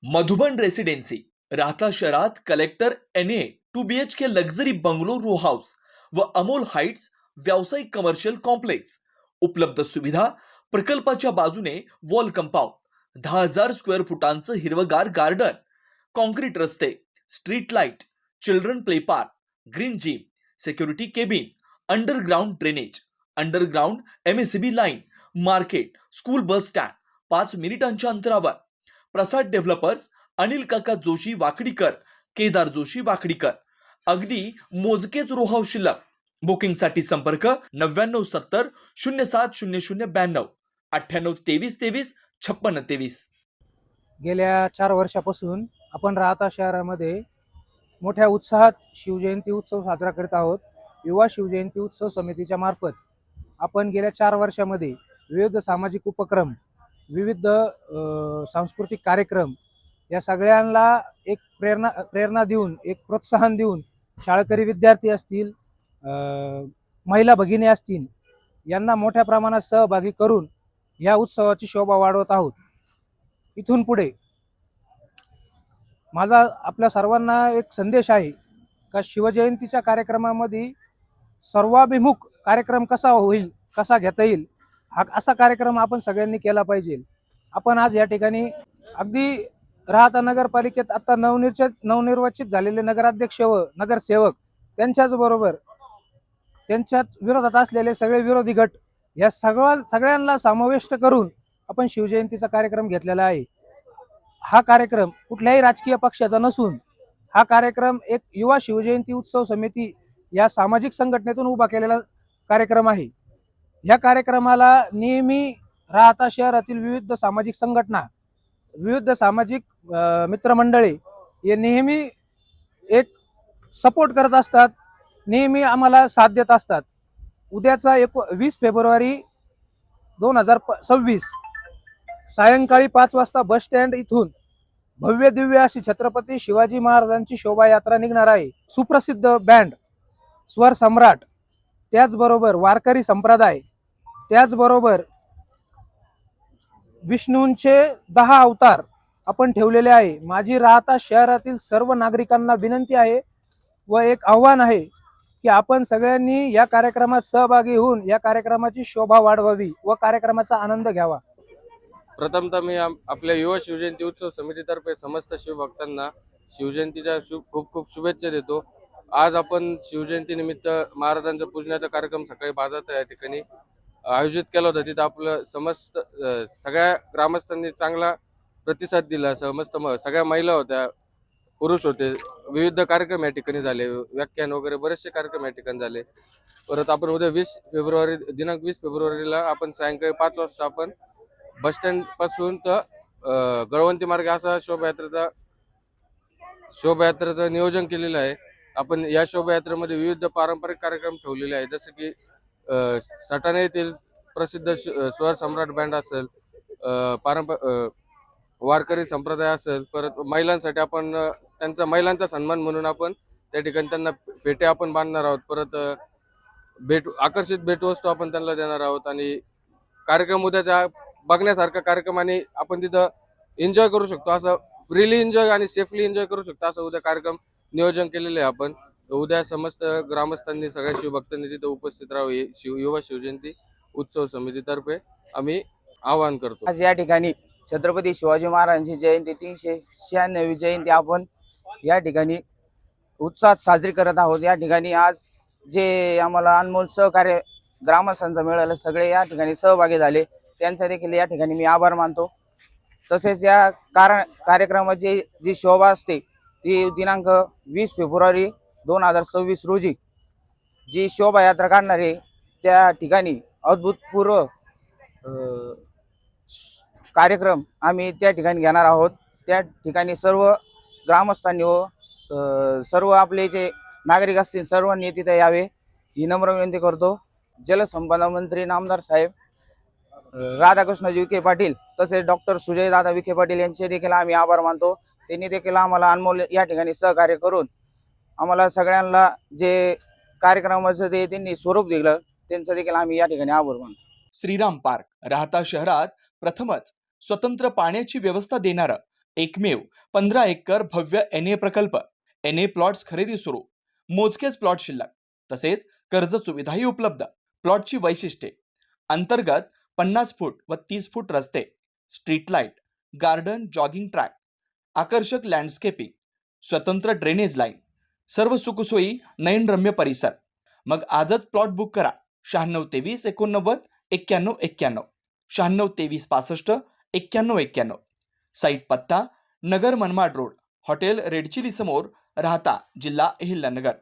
Madhuban residency राहता शहरात collector NA 2 BHK luxury bungalow row house व अमोल हाइट्स व्यावसायिक कमर्शियल कॉम्प्लेक्स. उपलब्ध सुविधा प्रकल्पाच्या बाजूने वॉल कंपाऊंड, 10,000 स्क्वेअर फुटांचं हिरवगार गार्डन, कॉन्क्रीट रस्ते, street light, children play park, green gym, security cabin, underground drainage, underground MSCB line, market, school bus stand 5 मिनिटांच्या अंतरावर. प्रसाद डेव्हलपर्स, अनिल काका जोशी वाकडीकर, केदार जोशी वाकडीकर. अगदी मोजकेच रो हाऊस शिल्लक. बुकिंगसाठी संपर्क 9970 070092 98 23 23 56 23. गेल्या 4 वर्षापासून आपण राहता शहरामध्ये मोठ्या उत्साहात शिवजयंती उत्सव साजरा करत आहोत. युवा शिवजयंती उत्सव समितीच्या मार्फत आपण गेल्या 4 वर्षामध्ये विविध सामाजिक उपक्रम, विविध सांस्कृतिक कार्यक्रम या सगळ्यांना एक प्रेरणा देऊन, एक प्रोत्साहन देऊन शाळकरी विद्यार्थी असतील, महिला भगिनी असतील, यांना मोठ्या प्रमाणात सहभागी करून या उत्सवाची शोभा वाढवत आहोत. इथून पुढे माझा आपल्या सर्वांना एक संदेश आहे का शिवजयंतीच्या कार्यक्रमामध्ये सर्वाभिमुख कार्यक्रम कसा होईल, कसा घेता येईल, हा असा कार्यक्रम आपण सगळ्यांनी केला पाहिजे. आपण आज या ठिकाणी अगदी राहता नगरपालिकेत आता नवनिर्वाचित झालेले नगराध्यक्ष व नगरसेवक त्यांच्याच विरोधात असलेले सगळे विरोधी गट या सगळ्यांना समाविष्ट करून आपण शिवजयंतीचा कार्यक्रम घेतलेला आहे. हा कार्यक्रम कुठल्याही राजकीय पक्षाचा नसून हा कार्यक्रम एक युवा शिवजयंती उत्सव समिती या सामाजिक संघटनेतून उभा केलेला कार्यक्रम आहे. या कार्यक्रमाला नेहमी राहता शहरातील विविध सामाजिक संघटना, विविध सामाजिक मित्रमंडळे हे नेहमी एक सपोर्ट करत असतात, नेहमी आम्हाला साथ देत असतात. उद्याचा 20 फेब्रुवारी 2026 सायंकाळी 5 वाजता बस स्टँड इथून भव्य दिव्य अशी छत्रपती शिवाजी महाराजांची शोभायात्रा निघणार आहे. सुप्रसिद्ध बँड, स्वर सम्राट, त्याचबरोबर वारकरी संप्रदाय, त्याचबरोबर विष्णूंचे 10 अवतार आपण ठेवलेले आहे. माझी राहता शहरातील सर्व नागरिकांना विनंती आहे व एक आव्हान आहे की आपण सगळ्यांनी या कार्यक्रमात सहभागी होऊन या कार्यक्रमाची शोभा वाढवावी व कार्यक्रमाचा आनंद घ्यावा. प्रथमतः मी आपल्या युवा शिवजयंती उत्सव समितीतर्फे समस्त शिवभक्तांना शिवजयंतीच्या खूप खूप शुभेच्छा देतो. आज आपण शिवजयंती निमित्त महाराजांचा पूजनाचा कार्यक्रम सकाळी बाजारात या ठिकाणी आयोजित केला होता. तिथं आपलं समस्त सगळ्या ग्रामस्थांनी चांगला प्रतिसाद दिला. सगळ्या महिला होत्या, पुरुष होते. विविध कार्यक्रम या ठिकाणी झाले, व्याख्यान वगैरे बरेचसे कार्यक्रम या ठिकाणी झाले. परत आपण उद्या दिनांक 20 फेब्रुवारीला आपण सायंकाळी 5 वाजता आपण बस स्टँड पासून तर गळवंती मार्ग असा शोभायात्रेचं नियोजन केलेलं आहे. आपण या शोभायात्रेमध्ये विविध पारंपरिक कार्यक्रम ठेवलेले आहेत, जसं की सटाणे येथील प्रसिद्ध स्वर सम्राट बँड असेल, वारकरी संप्रदाय असेल. परत महिलांसाठी आपण महिलांचा सन्मान म्हणून आपण त्या ठिकाणी त्यांना फेटे आपण बांधणार आहोत. परत आकर्षित भेटवस्तू आपण त्यांना देणार आहोत. आणि कार्यक्रम उद्याचा बघण्यासारखा कार्यक्रम आणि आपण तिथं एन्जॉय करू शकतो, असं फ्रीली एन्जॉय आणि सेफली एन्जॉय करू शकतो असं उद्या कार्यक्रम नियोजन केलेले आहे आपण. उद्या समस्त ग्रामस्थांनी, सगळ्या शिवभक्तांनी तिथे उपस्थित राहावे युवा शिवजयंती उत्सव समितीतर्फे आम्ही आवाहन करतो. आज या ठिकाणी छत्रपती शिवाजी महाराजांची जयंती 396वी जयंती आपण या ठिकाणी उत्साहात साजरी करत आहोत. या ठिकाणी आज जे आम्हाला अनमोल सहकार्य ग्रामस्थांचं मिळालं, सगळे या ठिकाणी सहभागी झाले, त्यांचा देखील या ठिकाणी मी आभार मानतो. तसेच या कार्यक्रमाची जी शोभा असते ती दिनांक 20 फेब्रुवारी 2026 रोजी जी शोभायात्रा काढणार आहे त्या ठिकाणी अभूतपूर्व कार्यक्रम आम्ही त्या ठिकाणी घेणार आहोत. त्या ठिकाणी सर्व ग्रामस्थांनी व सर्व आपले जे नागरिक असतील सर्वांनी तिथे यावे ही नम्र विनंती करतो. जलसंपदा मंत्री नामदार साहेब राधाकृष्णजी विखे पाटील तसेच डॉक्टर सुजयदादा विखे पाटील यांचे देखील आम्ही आभार मानतो. त्यांनी देखील आम्हाला अनमोल या ठिकाणी सहकार्य करून आम्हाला सगळ्यांना जे कार्यक्रमाचं ते त्यांनी स्वरूप दिलं त्यांचं देखील आम्ही या ठिकाणी आभार मानतो. श्रीराम पार्क राहता शहरात प्रथमच स्वतंत्र पाण्याची व्यवस्था देणारं एकमेव 15 एकर भव्य NA प्रकल्प. NA प्लॉट्स खरेदी सुरू. मोजकेच प्लॉट शिल्लक. तसेच कर्ज सुविधाही उपलब्ध. प्लॉटची वैशिष्ट्ये: अंतर्गत 50 फूट व 30 फूट रस्ते, street light, garden, jogging track, आकर्षक लँडस्केपिंग, स्वतंत्र ड्रेनेज लाईन, सर्व सुखसोयी, नयनरम्य परिसर. मग आजच प्लॉट बुक करा. 9623 89 91 91, 9623 65 91 91. साईट पत्ता: Nagar Manmad road, hotel red chilli समोर, राहता, जिल्हा अहिल्यानगर.